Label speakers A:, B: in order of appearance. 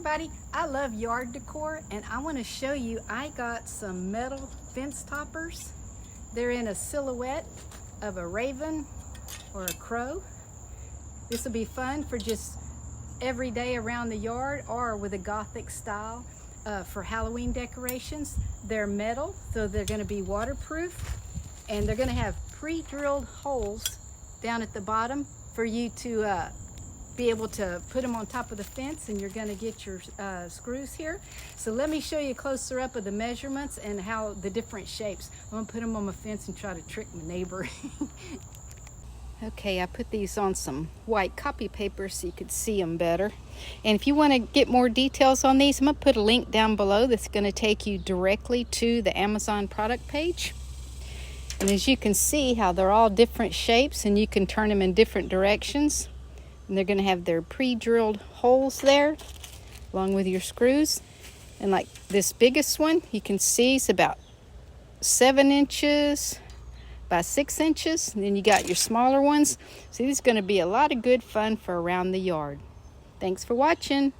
A: everybody, I love yard decor and I want to show you I got some metal fence toppers. They're in a silhouette of a raven or a crow. This will be fun for just every day around the yard or with a Gothic style for Halloween decorations. They're metal, so they're going to be waterproof, and they're going to have pre-drilled holes down at the bottom for you to be able to put them on top of the fence, and you're going to get your screws here. So let me show you closer up of the measurements and how the different shapes. I'm going to put them on my fence and try to trick my neighbor. Okay, I put these on some white copy paper so you could see them better. And if you want to get more details on these, I'm going to put a link down below that's going to take you directly to the Amazon product page. And as you can see how they're all different shapes and you can turn them in different directions. And they're going to have their pre-drilled holes there along with your screws. And like this biggest one, you can see it's about 7 inches by 6 inches. And then you got your smaller ones. So this is going to be a lot of good fun for around the yard. Thanks for watching.